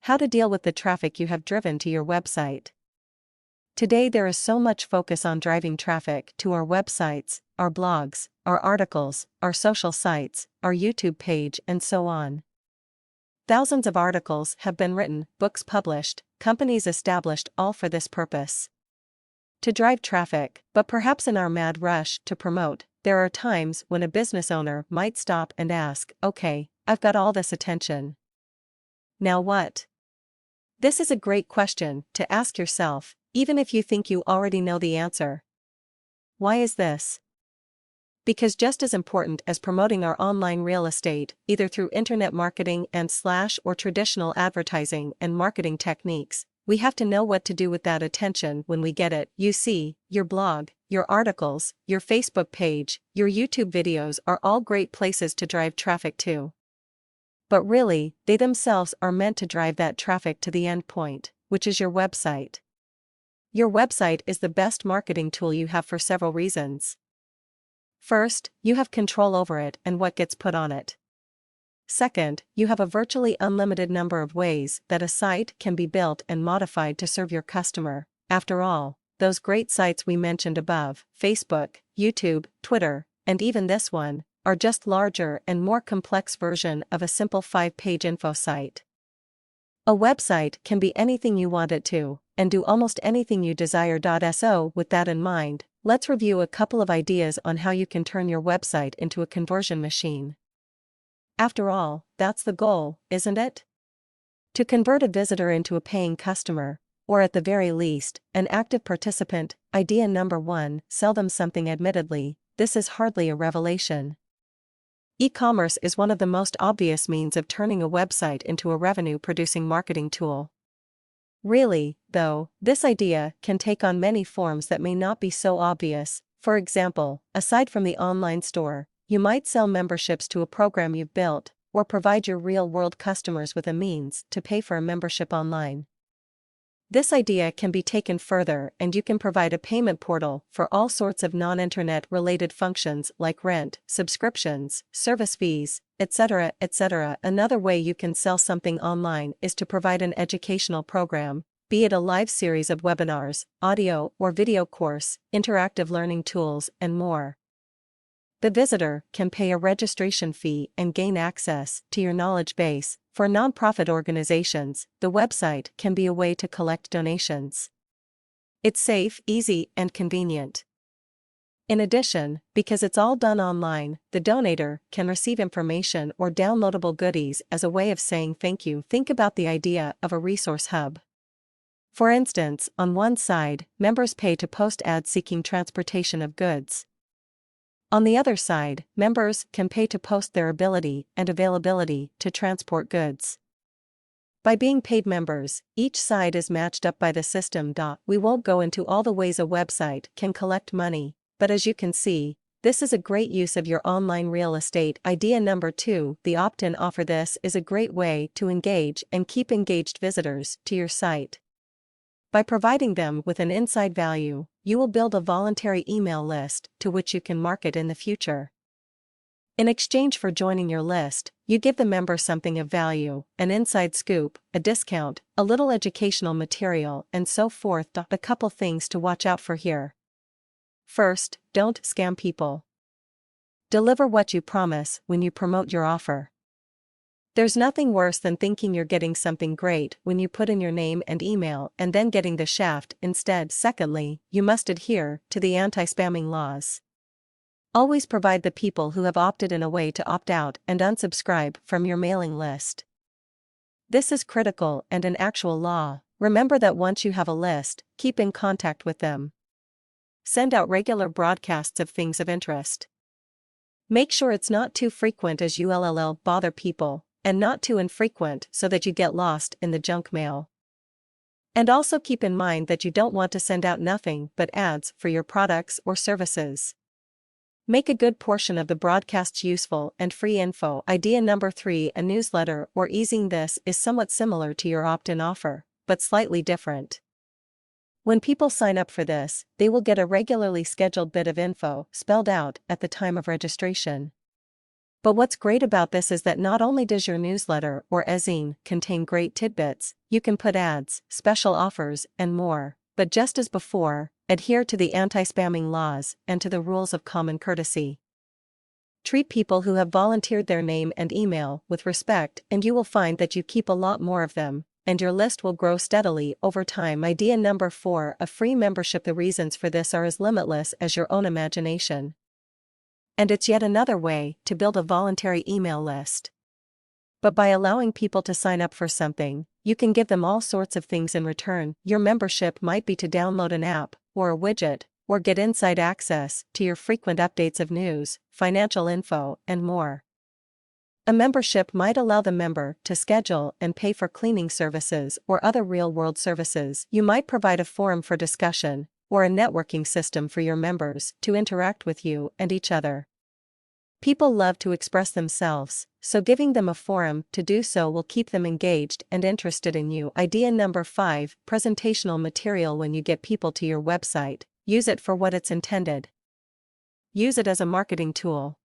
how to deal with the traffic you have driven to your website. Today there is so much focus on driving traffic to our websites, our blogs, our articles, our social sites, our YouTube page, and so on. Thousands of articles have been written, books published, companies established, all for this purpose. To drive traffic, but perhaps in our mad rush to promote, there are times when a business owner might stop and ask, okay, I've got all this attention. Now what? This is a great question to ask yourself, even if you think you already know the answer. Why is this? Because just as important as promoting our online real estate, either through internet marketing and / or traditional advertising and marketing techniques, we have to know what to do with that attention when we get it. You see, your blog, your articles, your Facebook page, your YouTube videos are all great places to drive traffic to. But really, they themselves are meant to drive that traffic to the end point, which is your website. Your website is the best marketing tool you have for several reasons. First, you have control over it and what gets put on it. Second, you have a virtually unlimited number of ways that a site can be built and modified to serve your customer. After all, those great sites we mentioned above, Facebook, YouTube, Twitter, and even this one, are just larger and more complex version of a simple 5-page info site. A website can be anything you want it to, and do almost anything you desire. So with that in mind, let's review a couple of ideas on how you can turn your website into a conversion machine. After all, that's the goal, isn't it? To convert a visitor into a paying customer, or at the very least, an active participant. Idea number 1, sell them something. Admittedly, this is hardly a revelation. E-commerce is one of the most obvious means of turning a website into a revenue-producing marketing tool. Really, though, this idea can take on many forms that may not be so obvious. For example, aside from the online store, you might sell memberships to a program you've built, or provide your real-world customers with a means to pay for a membership online. This idea can be taken further, and you can provide a payment portal for all sorts of non-internet related functions like rent, subscriptions, service fees, etc., etc. Another way you can sell something online is to provide an educational program, be it a live series of webinars, audio or video course, interactive learning tools, and more. The visitor can pay a registration fee and gain access to your knowledge base. For nonprofit organizations, the website can be a way to collect donations. It's safe, easy, and convenient. In addition, because it's all done online, the donator can receive information or downloadable goodies as a way of saying thank you. Think about the idea of a resource hub. For instance, on one side, members pay to post ads seeking transportation of goods. On the other side, members can pay to post their ability and availability to transport goods. By being paid members, each side is matched up by the system. We won't go into all the ways a website can collect money, but as you can see, this is a great use of your online real estate. Idea number 2, the opt-in offer. This is a great way to engage and keep engaged visitors to your site. By providing them with an inside value, you will build a voluntary email list to which you can market in the future. In exchange for joining your list, you give the member something of value, an inside scoop, a discount, a little educational material, and so forth. A couple things to watch out for here. First, don't scam people. Deliver what you promise when you promote your offer. There's nothing worse than thinking you're getting something great when you put in your name and email and then getting the shaft instead. Secondly, you must adhere to the anti-spamming laws. Always provide the people who have opted in a way to opt out and unsubscribe from your mailing list. This is critical and an actual law. Remember that once you have a list, keep in contact with them. Send out regular broadcasts of things of interest. Make sure it's not too frequent as you'll bother people, and not too infrequent so that you get lost in the junk mail. And also keep in mind that you don't want to send out nothing but ads for your products or services. Make a good portion of the broadcasts useful and free info. Idea number 3, a newsletter or easing. This is somewhat similar to your opt-in offer, but slightly different. When people sign up for this, they will get a regularly scheduled bit of info spelled out at the time of registration. But what's great about this is that not only does your newsletter or e-zine contain great tidbits, you can put ads, special offers, and more, but just as before, adhere to the anti-spamming laws and to the rules of common courtesy. Treat people who have volunteered their name and email with respect, and you will find that you keep a lot more of them, and your list will grow steadily over time. Idea number 4: a free membership. The reasons for this are as limitless as your own imagination. And it's yet another way to build a voluntary email list. But by allowing people to sign up for something, you can give them all sorts of things in return. Your membership might be to download an app, or a widget, or get inside access to your frequent updates of news, financial info, and more. A membership might allow the member to schedule and pay for cleaning services or other real-world services. You might provide a forum for discussion, or a networking system for your members to interact with you and each other. People love to express themselves, so giving them a forum to do so will keep them engaged and interested in you. Idea number 5: presentational material. When you get people to your website, use it for what it's intended. Use it as a marketing tool.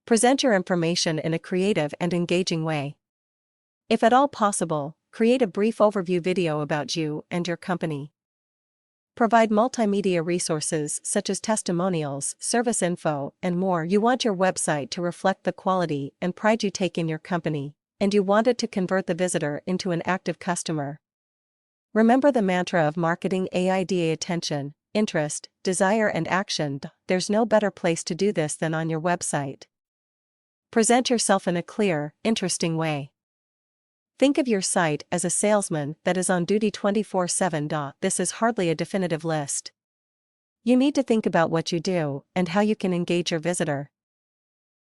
Present your information in a creative and engaging way. If at all possible, create a brief overview video about you and your company. Provide multimedia resources such as testimonials, service info, and more. You want your website to reflect the quality and pride you take in your company, and you want it to convert the visitor into an active customer. Remember the mantra of marketing: AIDA: attention, interest, desire, and action. There's no better place to do this than on your website. Present yourself in a clear, interesting way. Think of your site as a salesman that is on duty 24/7. This is hardly a definitive list. You need to think about what you do and how you can engage your visitor.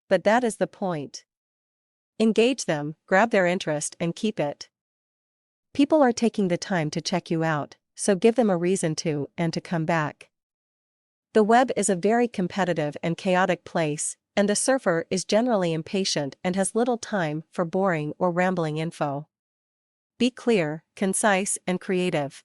But that is the point. Engage them, grab their interest, and keep it. People are taking the time to check you out, so give them a reason to and to come back. The web is a very competitive and chaotic place, and the surfer is generally impatient and has little time for boring or rambling info. Be clear, concise, and creative.